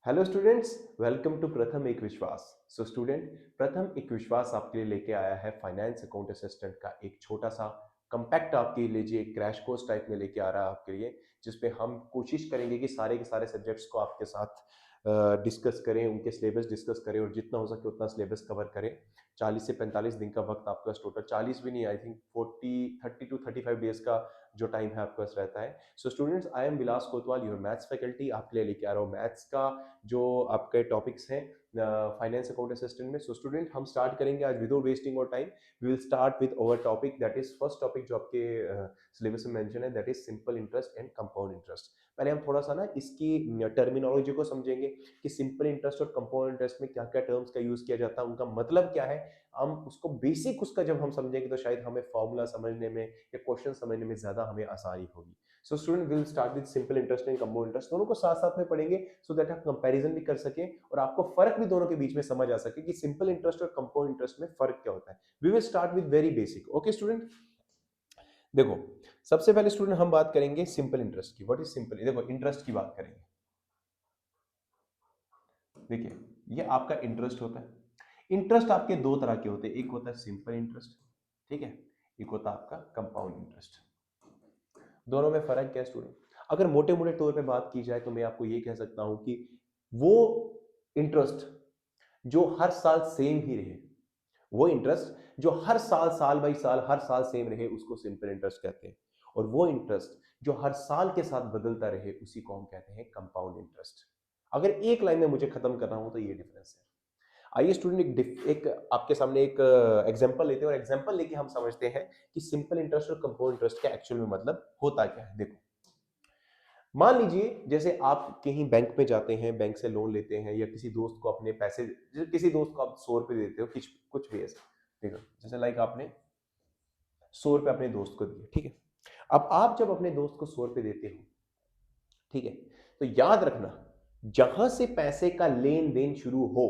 Hello students, welcome to प्रथम एक विश्वास। सो स्टूडेंट, प्रथम एक विश्वास आपके लिए लेके आया है फाइनेंस अकाउंट असिस्टेंट का एक छोटा सा कंपैक्ट आपके लीजिए क्रैश कोर्स टाइप में लेके आ रहा है आपके लिए, जिसपे हम कोशिश करेंगे कि सारे के सारे सब्जेक्ट्स को आपके साथ डिस्कस करें, उनके सिलेबस डिस्कस करें और जितना हो सके उतना सिलेबस कवर करें। 40 से 45 दिन का वक्त आपका टोटल, 40 भी नहीं, आई थिंक 40 30 to 35 डेज का जो टाइम है आपके पास रहता है। So students, I am Vilas Kotwal, your maths faculty, आपके लिए लेके आ रहा हूँ मैथ्स का जो आपके टॉपिक्स हैं फाइनेंस अकाउंट असिस्टेंट में। सो स्टूडेंट, हम स्टार्ट करेंगे आज विदाउट वेस्टिंग और time. We will start with our topic, that is first topic जो आपके सिलेबस में मेंशन है, that is simple interest and compound interest. पहले हम थोड़ा सा ना इसकी टर्मिनोलॉजी को समझेंगे कि सिंपल इंटरेस्ट और कंपाउंड इंटरेस्ट में क्या क्या टर्म्स का यूज किया जाता है, उनका मतलब क्या है। हम उसको बेसिक उसका जब हम समझेंगे तो शायद हमें फॉर्मूला समझने में या क्वेश्चन समझने में ज्यादा हमें आसानी होगी। So student, will start with simple interest and compound interest, दोनों को साथ साथ में पढ़ेंगे सो दैट आप कंपैरिजन भी कर सके और आपको फर्क भी दोनों के बीच में समझ आ सके कि सिंपल इंटरेस्ट और कंपाउंड इंटरेस्ट में फर्क क्या होता है। We will start with very basic. Okay student, देखो, सबसे पहले स्टूडेंट हम बात करेंगे सिंपल इंटरेस्ट की। What is simple? देखो, इंटरेस्ट की बात करेंगे। देखिए, ये आपका इंटरेस्ट होता है। इंटरेस्ट आपके दो तरह के होते हैं, एक होता है सिंपल इंटरेस्ट, ठीक है, एक होता है आपका कंपाउंड इंटरेस्ट। दोनों में फर्क क्या है स्टूडेंट? अगर मोटे मोटे तौर पे बात की जाए तो मैं आपको ये कह सकता हूं कि वो इंटरेस्ट जो हर साल सेम ही रहे, वो इंटरेस्ट जो हर साल साल बाई साल हर साल सेम रहे, उसको सिंपल इंटरेस्ट कहते हैं। और वो इंटरेस्ट जो हर साल के साथ बदलता रहे, उसी को हम कहते हैं कंपाउंड इंटरेस्ट। अगर एक लाइन में मुझे खत्म करना हो तो ये डिफरेंस है। आइए स्टूडेंट, एक आपके सामने एक एग्जांपल लेते हैं और एग्जांपल लेके हम समझते हैं कि सिंपल इंटरेस्ट और कंपाउंड इंटरेस्ट का एक्चुअल में मतलब होता क्या है। देखो, मान लीजिए जैसे आप कहीं बैंक में जाते हैं, बैंक से लोन लेते हैं, या किसी दोस्त को अपने पैसे, जैसे किसी दोस्त को आप 100 रुपए देते हो, कुछ कुछ भी ऐसा। देखो, जैसे लाइक आपने 100 रुपए अपने दोस्त को दिए, ठीक है। अब आप जब अपने दोस्त को 100 रुपए देते हो, ठीक है, तो याद रखना, जहां से पैसे का लेन देन शुरू हो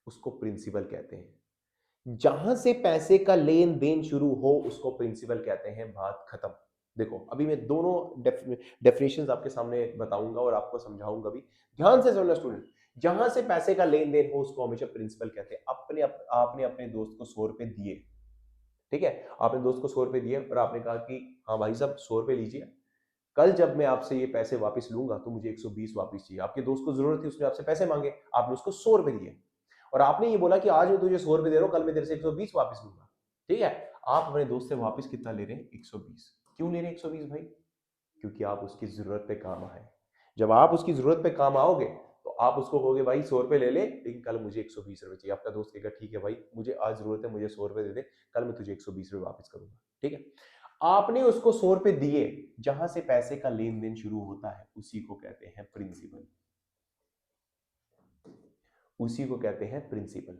उसको प्रिंसिपल कहते हैं। जहां से पैसे का लेन देन शुरू हो उसको प्रिंसिपल कहते हैं, बात खत्म। देखो, अभी मैं दोनों डेफिनेशंस आपके सामने बताऊंगा और आपको समझाऊंगा भी। ध्यान से सुनना स्टूडेंट, जहां से पैसे का लेन देन हो उसको हमेशा प्रिंसिपल कहते हैं। आपने अपने दोस्त को 100 रुपए दिए, ठीक है, आपने दोस्त को 100 रुपए दिए और आपने कहा कि हाँ भाई साहब, 100 रुपए लीजिए, कल जब मैं आपसे ये पैसे वापस लूंगा तो मुझे 120 वापस चाहिए। आपके दोस्त को जरूरत थी, उसने आपसे पैसे मांगे, आपने उसको 100 रुपए दिए और आपने ये बोला कि आज मैं तुझे 100 रुपए दे रहा हूं, कल मैं तेरे से 120 वापस लूंगा, ठीक है। आप अपने दोस्त से वापस कितना ले रहे हैं? 120। क्यों ले रहे हैं 120 भाई? क्योंकि आप उसकी जरूरत पे काम आए। जब आप उसकी जरूरत पे काम आओगे तो आप उसको कहोगे भाई 100 रुपए ले ले, लेकिन कल मुझे 120 रुपए चाहिए। आपका दोस्त कहेगा ठीक है भाई, मुझे आज जरूरत है, मुझे 100 रुपए दे दे, कल मैं तुझे 120 रुपए वापस करूंगा, ठीक है। आपने उसको 100 रुपए दिए, जहां से पैसे का लेन देन शुरू होता है उसी को कहते हैं प्रिंसिपल, उसी को कहते हैं प्रिंसिपल।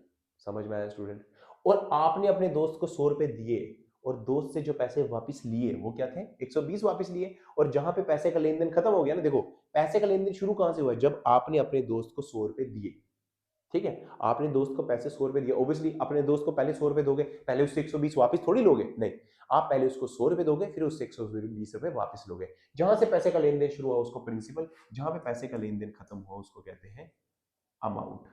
समझ में आया स्टूडेंट? और आपने अपने दोस्त को 100 रुपए दिए और दोस्त से जो पैसे वापस लिए वो क्या थे? 120 वापस लिए। और जहां पे पैसे का लेन देन खत्म हो गया ना, देखो, पैसे का लेन देन शुरू कहां से हुआ? जब आपने अपने दोस्त को 100 रुपए दिए, ठीक है। आपने दोस्त को पैसे 100 रुपए दिए, ऑब्वियसली अपने दोस्त को पहले 100 रुपए दोगे, पहले उससे 120 वापस थोड़ी लोगे, नहीं। आप पहले उसको 100 रुपए दोगे, फिर उससे 120 रुपए वापस लोगे। जहां से पैसे का लेन देन शुरू हुआ उसको प्रिंसिपल, जहां पे पैसे का लेन देन खत्म हुआ उसको कहते हैं अमाउंट,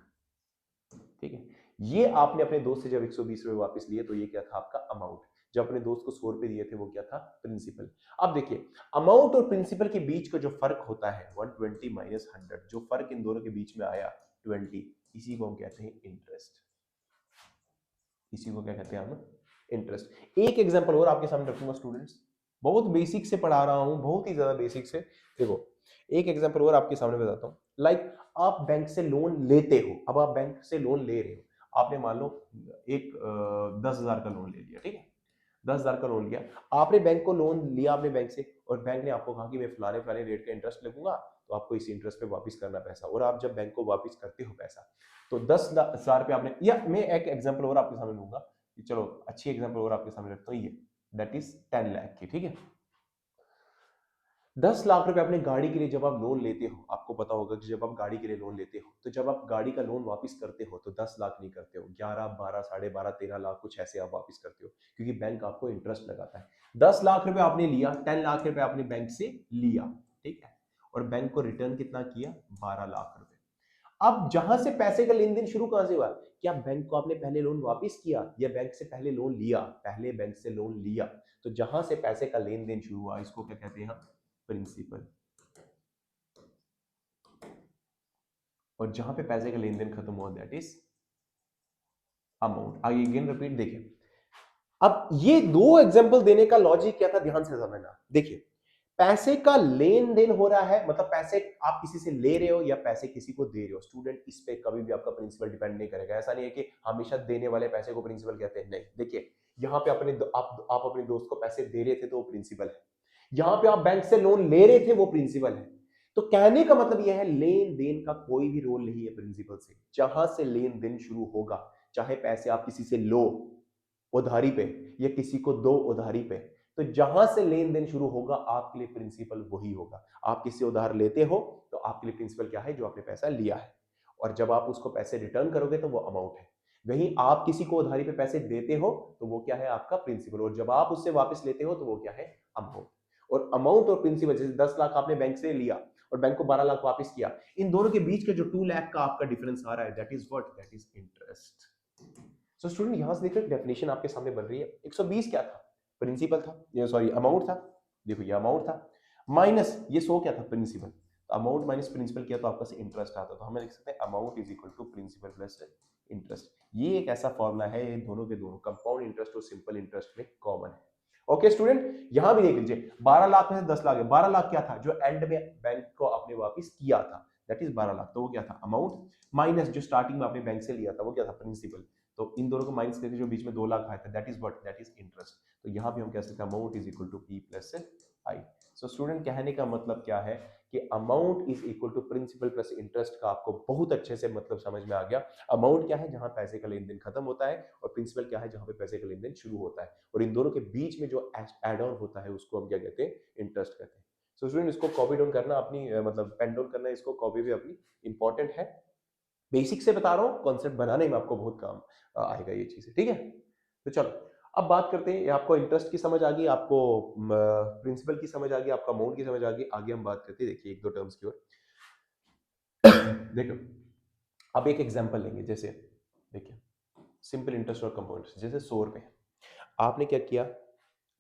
ठीक है। ये आपने अपने दोस्त से जब 120 रुपए वापस लिए तो ये क्या था? आपका अमाउंट। जब अपने दोस्त को 100 रुपए दिए थे वो क्या था? प्रिंसिपल। अब देखिए, अमाउंट और प्रिंसिपल के बीच का जो फर्क होता है 120 माइनस 100, जो फर्क इन दोनों के बीच में आया 20, इसी को हम कहते हैं इंटरेस्ट। इसी को क्या कहते हैं हम? इंटरेस्ट। एक एग्जांपल और आपके सामने रखूंगा स्टूडेंट्स, बहुत बेसिक से पढ़ा रहा हूं, बहुत ही ज्यादा बेसिक से। देखो, एक एग्जांपल और आपके सामने बताता हूं। लाइक आप बैंक से लोन लेते हो, अब आप बैंक से लोन ले रहे हो, आपने मान लो एक 10,000 का लोन ले लिया, ठीक है। 10,000 का लोन लिया, आपने बैंक को लोन लिया आपने बैंक से, और बैंक ने आपको कहा कि मैं फलाने फलाने रेट का इंटरेस्ट लगूंगा, तो आपको इस इंटरेस्ट पे वापस करना पैसा। और आप जब बैंक को वापस करते हो पैसा, तो 10,000 रुपये आपने, या मैं एक एग्जांपल और आपके सामने लूंगा कि चलो अच्छी एग्जांपल और आपके सामने रखता हूँ, ये दैट इज 10 लाख की, ठीक है। 10 लाख रुपए अपने गाड़ी के लिए जब आप लोन लेते हो, आपको पता होगा कि जब आप गाड़ी के लिए लोन लेते हो तो जब आप गाड़ी का लोन वापस करते हो तो 10 लाख नहीं करते हो, 11, 12, 12.5, 13 लाख कुछ ऐसे आप वापस करते हो, क्योंकि बैंक आपको इंटरेस्ट लगाता है। 10 लाख रुपए आपने लिया, 10 लाख रुपए आपने बैंक से लिया, ठीक है, और बैंक को रिटर्न कितना किया? 12 लाख रुपए। अब जहां से पैसे का लेन देन शुरू कहां से हुआ, क्या बैंक को आपने पहले लोन वापस किया या बैंक से पहले लोन लिया? पहले बैंक से लोन लिया। तो जहां से पैसे का लेन देन शुरू हुआ इसको क्या कहते हैं हम? प्रिंसिपल। और जहां पे पैसे का लेन देन खत्म हुआ दैट इज अमाउंट। आगे अगेन रिपीट देखिए। अब ये दो एग्जांपल देने का लॉजिक क्या था, ध्यान से समझना। देखिए, पैसे का लेन देन हो रहा है, मतलब पैसे आप किसी से ले रहे हो या पैसे किसी को दे रहे हो। स्टूडेंट, इस पे कभी भी आपका प्रिंसिपल डिपेंड नहीं करेगा। ऐसा नहीं है कि हमेशा देने वाले पैसे को प्रिंसिपल कहते हैं, नहीं। देखिए, यहाँ पे आप अपने दोस्त को पैसे दे रहे थे तो वो प्रिंसिपल है। यहाँ पे आप बैंक से लोन ले रहे थे, वो प्रिंसिपल है। तो कहने का मतलब यह है, लेन देन का कोई भी रोल नहीं है प्रिंसिपल से। जहां से लेन देन शुरू होगा, चाहे पैसे आप किसी से लो उधारी पे या किसी को दो उधारी पे, तो जहां से लेन देन शुरू होगा आपके लिए प्रिंसिपल वही होगा। आप किसी उधार लेते हो तो आपके लिए प्रिंसिपल क्या है? जो आपने पैसा लिया है। और जब आप उसको पैसे रिटर्न करोगे तो वो अमाउंट है। वहीं आप किसी को उधारी पे पैसे देते हो तो वो क्या है? आपका प्रिंसिपल। और जब आप उससे वापस लेते हो तो वो क्या है? अमाउंट। और अमाउंट और प्रिंसिपल, जैसे 10 लाख आपने बैंक से लिया और बैंक को 12 लाख वापस किया, इन दोनों के बीच के जो 2 लाख का आपका डिफरेंस आ रहा है, that is what? That is interest. So student, यहां से देखो डेफिनेशन आपके सामने बन रही है। 120 क्या था? प्रिंसिपल था, ये सॉरी अमाउंट था। देखो ये अमाउंट था, माइनस ये 100 क्या था? प्रिंसिपल। तो अमाउंट माइनस प्रिंसिपल किया तो आपका से इंटरेस्ट आता। तो हमें लिख सकते हैं amount is equal to principal plus interest. ये एक ऐसा फॉर्मूला है, ये दोनों के दोनों कंपाउंड इंटरेस्ट और सिंपल इंटरेस्ट में कॉमन है। ओके स्टूडेंट, यहां भी देख लीजिए, 12 लाख में से 10 लाख है। 12 लाख क्या था? जो एंड में बैंक को आपने वापस किया था, दैट इज 12 लाख। तो वो क्या था? अमाउंट। माइनस जो स्टार्टिंग में आपने बैंक से लिया था वो क्या था? प्रिंसिपल। तो इन दोनों को माइनस करके जो बीच में 2 लाख आया था, that is what? That is interest. तो यहां भी हम कह सकते हैं amount is equal to P plus I. So student, कहने का मतलब क्या है कि amount is equal to principal plus interest का आपको बहुत अच्छे से मतलब समझ में आ गया। अमाउंट क्या है? जहां पैसे का लेन देन खत्म होता है, और प्रिंसिपल क्या है? जहां पे पैसे का लेन देन शुरू होता है। और इन दोनों के बीच में जो एड ऑन होता है उसको हम क्या कहते हैं? इंटरेस्ट कहते हैं। सो स्टूडेंट, इसको कॉपी डाउन करना अपनी मतलब पेन डाउन करना, इसको कॉपी भी अपनी इंपॉर्टेंट है। बेसिक से बता रहा हूं, कॉन्सेप्ट बनाने में आपको बहुत काम आएगा ये चीजें, ठीक है। तो चलो अब बात करते हैं, आपको इंटरेस्ट की समझ आ गई, आपको प्रिंसिपल की समझ आ गई, आपका अमाउंट की समझ आ गई। आगे हम बात करते हैं, देखिए एक दो टर्म्स की ओर। देखो अब एक एग्जांपल लेंगे, जैसे देखिए सिंपल इंटरेस्ट और कंपाउंड इंटरेस्ट। जैसे 100 रुपए आपने क्या किया?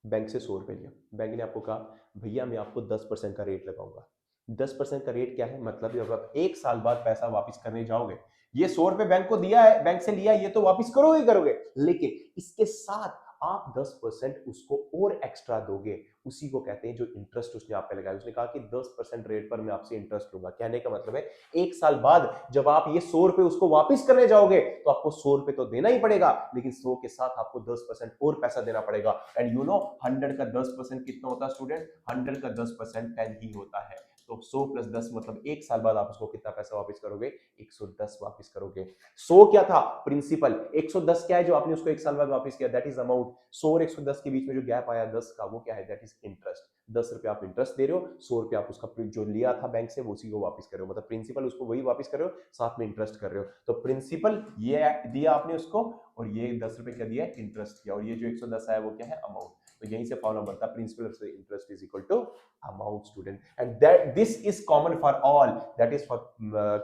बैंक से 100 रुपए लिया। बैंक ने आपको कहा भैया मैं आपको 10% का रेट लगाऊंगा। 10% का रेट क्या है? मतलब जब आप 1 साल बाद पैसा वापस करने जाओगे, ये 100 रुपए बैंक को दिया है, बैंक से लिया है, ये तो वापस करोगे करोगे, लेकिन इसके साथ आप 10% उसको और एक्स्ट्रा दोगे। उसी को कहते हैं जो इंटरेस्ट उसने आप पे लगाया। उसने कहा कि 10% रेट पर मैं आपसे इंटरेस्ट लूंगा। कहने का मतलब है 1 साल बाद जब आप ये 100 रुपए उसको वापस करने जाओगे तो आपको 100 रुपए तो देना ही पड़ेगा, लेकिन 100 के साथ आपको 10% और पैसा देना पड़ेगा। एंड यू नो 100 का 10% कितना होता है स्टूडेंट? 100 का 10% 10 ही होता है। तो 100 प्लस 10 मतलब 1 साल बाद आप उसको कितना पैसा वापस करोगे? 110 वापस करोगे। 100 क्या था? प्रिंसिपल। 110 क्या है जो आपने उसको 1 साल बाद वापस किया? That is amount. 100 और 110 के बीच में जो गैप आया 10 का, वो क्या है? That is interest. 10 रुपए आप इंटरेस्ट दे रहे हो, 100 रुपए आप उसका जो लिया था बैंक से वो उसी को वापस कर रहे हो। मतलब प्रिंसिपल उसको वही वापस कर रहे हो, साथ में इंटरेस्ट कर रहे हो। तो प्रिंसिपल ये दिया आपने उसको, और ये 10 रुपए क्या दिया? इंटरेस्ट किया। और ये जो 110 आया वो क्या है? अमाउंट। तो यहीं से फॉर्मूला बनता है principal plus interest is equal to amount student. And that this is common for all, that is for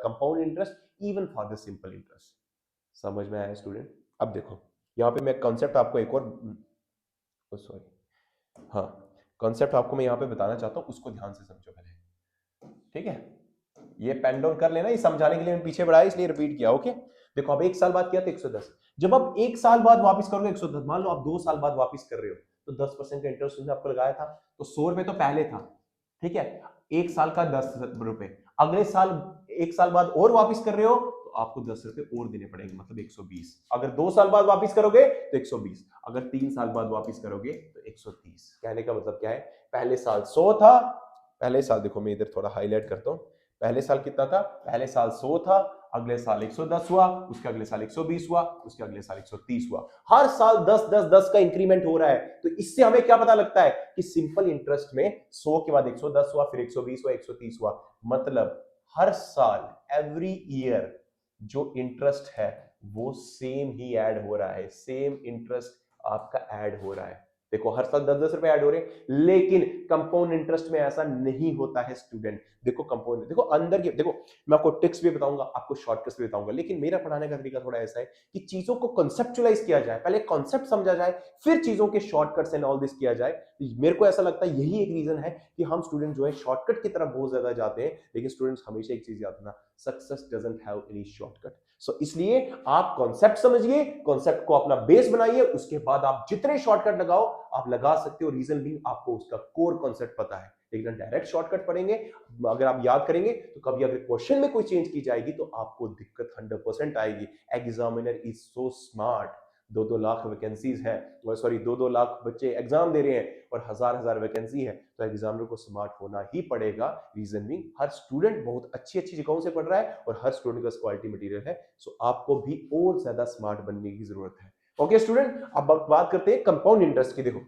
compound interest, even for the simple interest. समझ में आया स्टूडेंट? अब देखो यहाँ पे मैं कॉन्सेप्ट आपको एक और सॉरी हाँ कॉन्सेप्ट आपको मैं यहाँ पे बताना चाहता हूँ, उसको ध्यान से समझो पहले, ठीक है। ये पेन डाउन कर लेना, ये समझाने के लिए मैं पीछे बढ़ाया इसलिए रिपीट किया। ओके देखो, अब 1 साल बाद किया तो 110। जब आप 1 साल बाद वापस करोगे 110, मान लो आप 2 साल बाद वापस कर रहे हो, तो 10% का इंटरेस्ट उसने आपको लगाया था, तो 100 रुपए तो पहले था, ठीक है। 1 साल का 10 रुपए, अगले साल 1 साल बाद और वापस कर रहे हो तो आपको 10 रुपए और देने पड़ेंगे, मतलब 120। अगर 2 साल बाद वापस करोगे तो 120, अगर 3 साल बाद वापस करोगे तो 130। कहने का मतलब क्या है? पहले साल 100 था, पहले साल देखो मैं इधर थोड़ा हाईलाइट करता हूं, पहले साल कितना था? पहले साल 100 था, अगले साल 110 हुआ, उसके अगले साल 120 हुआ, उसके अगले साल 130 हुआ। हर साल 10 10 10 का इंक्रीमेंट हो रहा है। तो इससे हमें क्या पता लगता है कि सिंपल इंटरेस्ट में 100 के बाद 110 हुआ, फिर 120 हुआ, 130 हुआ। मतलब हर साल एवरी ईयर जो इंटरेस्ट है वो सेम ही ऐड हो रहा है, सेम इंटरेस्ट आपका ऐड हो रहा है। देखो हर साल 10-10 रुपए ऐड हो रहे हैं, लेकिन कंपाउंड इंटरेस्ट में ऐसा नहीं होता है स्टूडेंट। देखो कंपाउंड, देखो अंदर के, देखो मैं आपको ट्रिक्स भी बताऊंगा, आपको शॉर्टकट्स भी बताऊंगा, लेकिन मेरा पढ़ाने का तरीका थोड़ा ऐसा है कि चीजों को कंसेप्चुअलाइज किया जाए, पहले कॉन्सेप्ट समझा जाए, फिर चीजों के शॉर्टकट्स एंड ऑल दिस किया जाए। मेरे को ऐसा लगता है यही एक रीजन है कि हम स्टूडेंट जो है शॉर्टकट की तरफ बहुत ज्यादा जाते हैं, लेकिन स्टूडेंट्स हमेशा एक चीज याद रखना, success doesn't have any shortcut. So इसलिए आप कॉन्सेप्ट समझिए, कॉन्सेप्ट को अपना बेस बनाइए, उसके बाद आप जितने शॉर्टकट लगाओ आप लगा सकते हो, रीजन भी आपको उसका कोर कॉन्सेप्ट पता है। लेकिन डायरेक्ट शॉर्टकट पढ़ेंगे, अगर आप याद करेंगे तो कभी अगर क्वेश्चन में कोई चेंज की जाएगी तो आपको दिक्कत 100% आएगी। Examiner is so smart, 2-2 lakh vacancies है, सॉरी 2-2 लाख बच्चे एग्जाम दे रहे हैं और हजार वैकेंसी है, तो एग्जामिनर को स्मार्ट होना ही पड़ेगा। रीजन भी हर स्टूडेंट बहुत अच्छी अच्छी जगहों से पढ़ रहा है और हर स्टूडेंट का क्वालिटी मटेरियल है, सो आपको भी और ज्यादा स्मार्ट बनने की जरूरत है। ओके स्टूडेंट, अब बात करते हैं कंपाउंड इंटरेस्ट की। देखो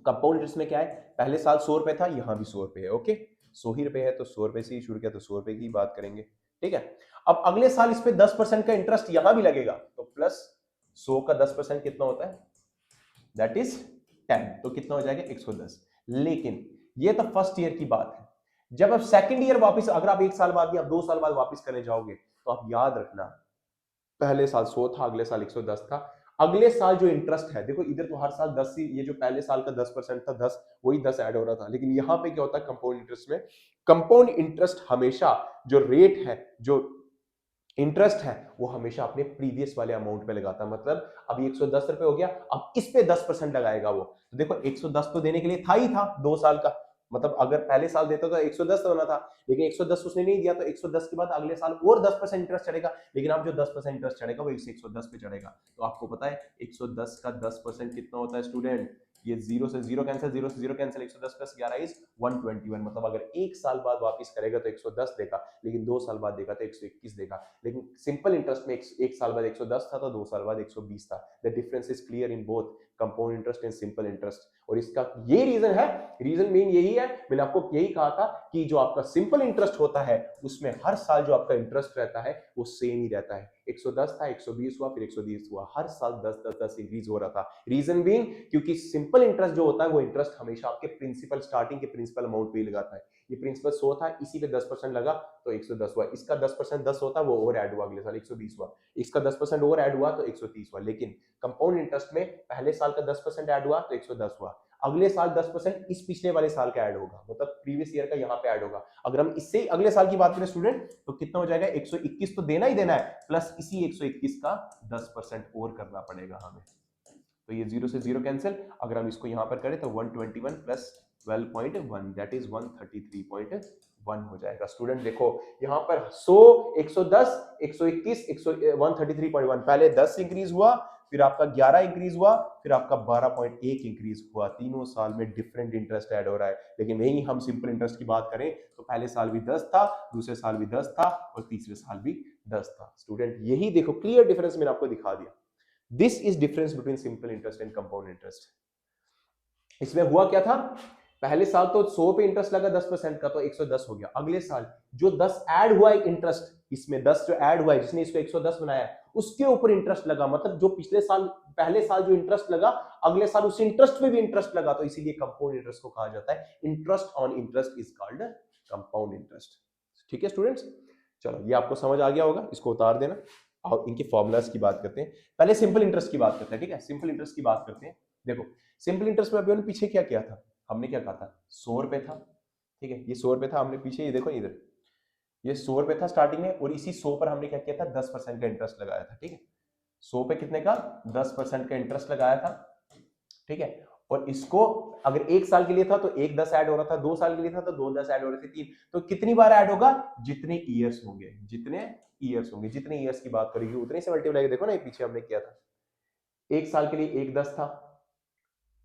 कंपाउंड इंटरेस्ट में क्या है, पहले साल 100 रुपए था, यहां भी 100 रुपए है। ओके 100 ही रुपए है तो 100 रुपए से ही शुरू किया तो 100 रुपए की बात करेंगे, ठीक है। अब अगले साल इस पे 10% का इंटरेस्ट यहां भी लगेगा, तो प्लस 100 का 10% कितना होता है, दैट इज 10, तो कितना हो जाएगा 110। लेकिन ये तो फर्स्ट ईयर की बात है, जब आप सेकंड ईयर वापस, अगर आप 1 साल बाद या 2 साल बाद वापस करने जाओगे तो आप याद रखना पहले साल 100 था, अगले साल 110 था। अगले साल जो इंटरेस्ट है, देखो इधर तो हर साल 10 ही, ये जो पहले साल का 10% था 10, वही 10 ऐड हो रहा था, लेकिन यहां पे क्या होता है कंपाउंड इंटरेस्ट में, कंपाउंड इंटरेस्ट हमेशा जो रेट है, जो इंटरेस्ट है, वो हमेशा अपने प्रीवियस वाले अमाउंट पे लगाता है। मतलब अभी 110 रुपए हो गया, अब इस पे 10% लगाएगा वो, तो देखो 110 तो देने के लिए था ही था 2 साल का, मतलब अगर पहले साल देता तो 110 होना था, लेकिन 110 उसने नहीं दिया, तो 110 के बाद अगले साल और 10% इंटरेस्ट चढ़ेगा, लेकिन अब जो 10% इंटरेस्ट चढ़ेगा वो 110 पे चढ़ेगा। तो आपको पता है 110 का 10% कितना होता है स्टूडेंट, ये 0 से 0 कैंसिल, 0 से 0 कैंसिल, 110 प्लस 11 इज 121। मतलब अगर 1 साल बाद वापस करेगा तो 110 देगा, लेकिन 2 साल बाद देगा तो 121 देगा। लेकिन सिंपल इंटरेस्ट में 1 साल बाद 110 था तो 2 साल बाद 120 था। The difference is clear in both compound interest and simple interest. और इसका ये रीजन है, रीजन मेन यही है, मैंने आपको यही कहा था कि जो आपका सिंपल इंटरेस्ट होता है उसमें हर साल जो आपका इंटरेस्ट रहता है वो सेम ही रहता है। 110 था, 120 हुआ, फिर 120 हुआ, हर साल 10 इंक्रीज हो रहा था। रीजन बीइंग क्योंकि सिंपल इंटरेस्ट जो होता है वो इंटरेस्ट हमेशा आपके प्रिंसिपल, स्टार्टिंग के प्रिंसिपल अमाउंट पे ही लगाता है। ये प्रिंसिपल 100 था, इसी पे 10% लगा तो 110 हुआ, इसका 10% 10 होता है वो और ऐड हुआ, अगले साल 120 हुआ, इसका 10% और ऐड हुआ तो 130 हुआ। लेकिन कंपाउंड इंटरेस्ट में पहले साल का 10% ऐड हुआ तो 110 हुआ, अगले साल 10% इस पिछले वाले साल का ऐड होगा, मतलब प्रीवियस ईयर का यहाँ पे ऐड होगा। अगर हम इससे अगले साल की बात करें स्टूडेंट तो कितना हो जाएगा, 121 तो देना ही देना है, प्लस इसी 121 का 10% और करना पड़ेगा हमें, तो ये 0 से 0 कैंसिल, अगर हम इसको यहां पर करें तो 121 प्लस 12.1 दैट इज 133.1 हो जाएगा। स्टूडेंट देखो यहां पर 100, 110, 121, 133.1, पहले 10 इंक्रीज हुआ, फिर आपका 11 इंक्रीज हुआ, फिर आपका 12.1 इंक्रीज हुआ। तीनों साल में डिफरेंट इंटरेस्ट ऐड हो रहा है। लेकिन वही हम सिंपल इंटरेस्ट की बात करें तो पहले साल भी 10 था, दूसरे साल भी 10 था और तीसरे साल भी 10 था। स्टूडेंट यही देखो क्लियर डिफरेंस मैंने आपको दिखा दिया। This is difference between simple interest and compound interest. इसमें हुआ क्या था, पहले साल तो 100 पे इंटरेस्ट लगा 10% का तो 110 हो गया, अगले साल जो 10 ऐड हुआ है इंटरेस्ट, इसमें 10 जो ऐड हुआ है जिसने इसको 110 बनाया उसके ऊपर इंटरेस्ट लगा, मतलब जो पिछले साल, पहले साल जो इंटरेस्ट लगा अगले साल उस इंटरेस्ट पे भी इंटरेस्ट लगा, तो इसीलिए कंपाउंड इंटरेस्ट को कहा जाता है interest on interest is called compound interest. ठीक है स्टूडेंट्स, चलो ये आपको समझ आ गया होगा, इसको उतार देना। और इनके फॉर्मूलाज की बात करते हैं, पहले सिंपल इंटरेस्ट की बात करते हैं, ठीक है, सिंपल इंटरेस्ट की बात करते हैं। देखो सिंपल इंटरेस्ट में अभी हमने पीछे क्या किया था, हमने क्या कहा था 100 रुपए था, ठीक है, ये 100 रुपए था, हमने पीछे ये देखो इधर ये 100 रुपए था स्टार्टिंग में, और इसी 100 पर हमने क्या किया था 10% का इंटरेस्ट लगाया था, ठीक है, 100 पे कितने का 10% का इंटरेस्ट लगाया था, ठीक है। और इसको अगर 1 साल के लिए था तो 1 10 ऐड हो रहा था, 2 साल के लिए था तो 2 10 ऐड हो रहे थे, 3, तो कितनी बार ऐड होगा, जितने ईयर्स होंगे, जितने ईयर्स होंगे, जितने ईयर्स की बात करेगी उतने से मल्टीप्लाई, देखो ना ये पीछे हमने किया था, 1 साल के लिए 1 10 था,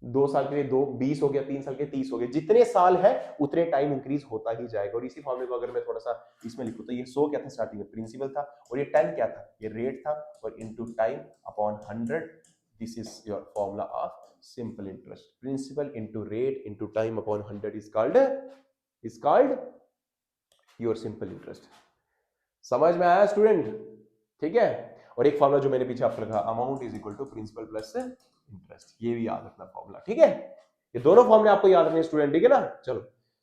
2 साल के लिए 2 20 हो गया, 3 साल के 30 हो गए, जितने साल है उतने टाइम इंक्रीज होता ही जाएगा। और इसी फॉर्मूले को अगर मैं थोड़ा सा इसमें लिखूं तो ये 100 क्या था स्टार्टिंग में, प्रिंसिपल था, और ये 10 क्या था, ये रेट था, और into time upon 100, this is your formula of simple interest. Principal into rate into time upon 100 is called your simple interest. समझ में आया स्टूडेंट, ठीक है। और एक फॉर्मूला जो मैंने पीछे आपको लिखा, amount is equal to principal plus interest, ये भी याद रखना फॉर्मूला, ठीक है। ये दोनों फॉर्मूले आपको याद रखने स्टूडेंट, ठीक है ना। चलो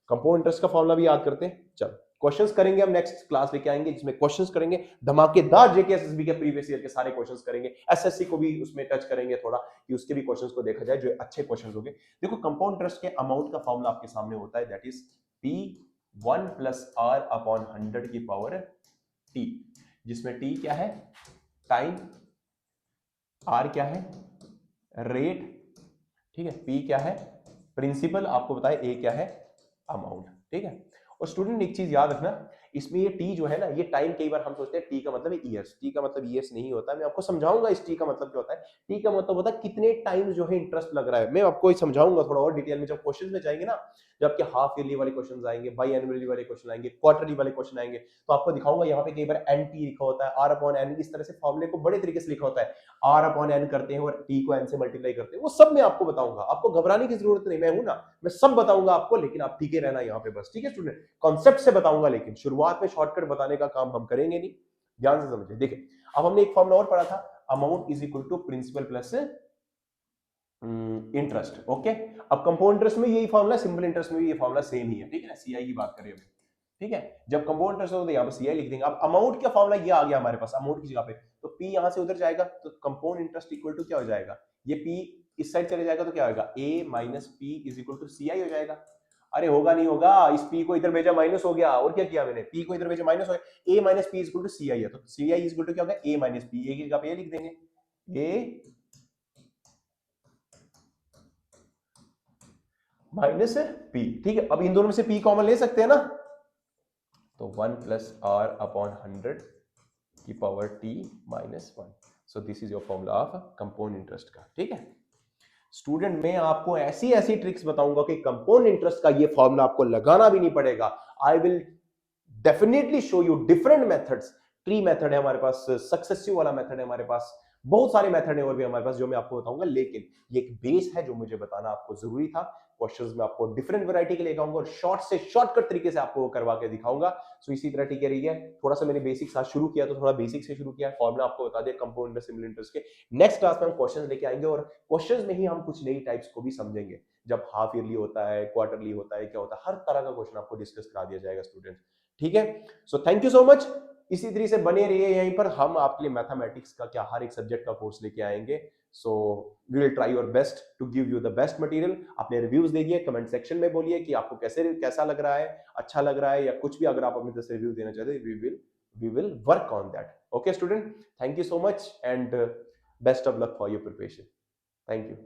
कंपाउंड इंटरेस्ट का फॉर्मूला भी याद करते हैं। चलो क्वेश्चंस करेंगे हम, नेक्स्ट क्लास लेके आएंगे जिसमें क्वेश्चंस करेंगे धमाकेदार, जेके एसएसबी के प्रीवियस ईयर के सारे क्वेश्चंस करेंगे, एसएससी को भी उसमें टच करेंगे थोड़ा कि उसके भी क्वेश्चंस को देखा जाए जो अच्छे क्वेश्चंस होंगे। देखो कंपाउंड इंटरेस्ट के अमाउंट का फॉर्मूला आपके सामने होता है, that is P 1 + R upon 100 की पावर T, जिसमें T क्या है, टाइम, R क्या है, रेट, ठीक है, P क्या है, प्रिंसिपल, आपको बताए A क्या है, अमाउंट, ठीक है। और स्टूडेंट एक चीज याद रखना, इसमें ये टी जो है ना, ये टाइम, कई बार हम सोचते हैं टी का मतलब है ईयर्स, टी का मतलब ईयर्स नहीं होता। मैं आपको समझाऊंगा इस टी का मतलब क्या होता है। टी का मतलब होता है कितने टाइम जो है इंटरेस्ट लग रहा है, मैं आपको समझाऊंगा थोड़ा और डिटेल में जब क्वेश्चन में जाएंगे ना, जब आपके हाफ ईयरली वाले क्वेश्चन आएंगे, बाई एनुअली वाले क्वेश्चन आएंगे, क्वार्टरली वाले क्वेश्चन आएंगे, तो आपको दिखाऊंगा यहाँ पे कई बार एन टी लिखा होता है, आर अपॉन एन, इस तरह से फॉर्मूले को बड़े तरीके से लिखा होता है, आर अपॉन एन करते हैं और टी को एन से मल्टीप्लाई करते हैं, वो सब मैं आपको बताऊंगा, आपको घबराने की जरूरत नहीं, मैं हूं ना, मैं सब बताऊंगा आपको, लेकिन आप ठीक है रहना यहाँ पे बस, ठीक है स्टूडेंट। कॉन्सेप्ट से बताऊंगा, लेकिन शुरुआत में शॉर्टकट बताने का काम हम करेंगे नहीं, ध्यान से समझिए। देखिए अब हमने एक फॉर्मूला और पढ़ा था, amount is equal to principal plus interest, okay. अब कंपाउंड इंटरेस्ट में यही फॉर्मूला, सिंपल इंटरेस्ट में भी ये फॉर्मूला सेम ही है, ठीक है ना, सीआई की बात करें अभी, ठीक है। जब कंपाउंड इंटरेस्ट हो तो यहाँ पे सीआई लिख देंगे। अब अमाउंट का फॉर्मूला ये आ गया हमारे पास, अमाउंट की जगह पे तो पी यहां से उधर जाएगा, तो कंपाउंड इंटरेस्ट इक्वल टू क्या हो जाएगा, ये पी इस साइड चले जाएगा तो क्या होगा, A minus P is equal to CI हो जाएगा। अरे होगा नहीं होगा, इस पी को इधर भेजा माइनस हो गया, और क्या किया मैंने, पी को इधर भेजा माइनस हो गया, A minus P is equal to CI है, तो सीआई इज इक्वल टू क्या होगा, ए माइनस पी, ए की जगह पे ए लिख देंगे, ए माइनस पी, ठीक है। अब इन दोनों में से पी कॉमन ले सकते हैं ना, तो 1 + R अपॉन 100 की power T minus 1, so this is your formula of compound interest का, ठीक है स्टूडेंट। मैं आपको ऐसी ऐसी ट्रिक्स बताऊंगा कि कंपाउंड इंटरेस्ट का ये फॉर्मूला आपको लगाना भी नहीं पड़ेगा। I will definitely show you different methods, tree method है हमारे पास, सक्सेसिव वाला मेथड है हमारे पास, बहुत सारे मेथड है और भी हमारे पास जो मैं आपको बताऊंगा, लेकिन ये एक बेस है जो मुझे बताना आपको जरूरी था। क्वेश्चंस में आपको डिफरेंट वैरायटी के लेकर आऊंगा और शॉर्ट से शॉर्टकट तरीके से आपको करवा के दिखाऊंगा। सो इसी तरह ठीक है, थोड़ा सा मैंने बेसिक साथ शुरू किया, तो थोड़ा बेसिक से शुरू किया, फॉर्मूला आपको बता दिया कंपाउंड इंटरेस्ट, सिंपल इंटरेस्ट के। नेक्स्ट क्लास में हम क्वेश्चंस लेके आएंगे और क्वेश्चंस में ही हम कुछ नई टाइप्स को भी समझेंगे, जब हाफ ईयरली होता है, क्वार्टरली होता है, क्या होता है, हर तरह का क्वेश्चन आपको डिस्कस करा दिया जाएगा स्टूडेंट, ठीक है। So thank you so much, इसी तरीके से बने रहिए यहीं पर, हम आपके लिए मैथमेटिक्स का क्या हर एक सब्जेक्ट का कोर्स लेके आएंगे। So we will try your best to give you the best material. अपने रिव्यूज दीजिए, कमेंट सेक्शन में बोलिए कि आपको कैसा लग रहा है, अच्छा लग रहा है, या कुछ भी अगर आप अपने तरफ से रिव्यू देना चाहते हैं, we will work on that. Okay student, thank you so much and best of luck for your preparation. Thank you.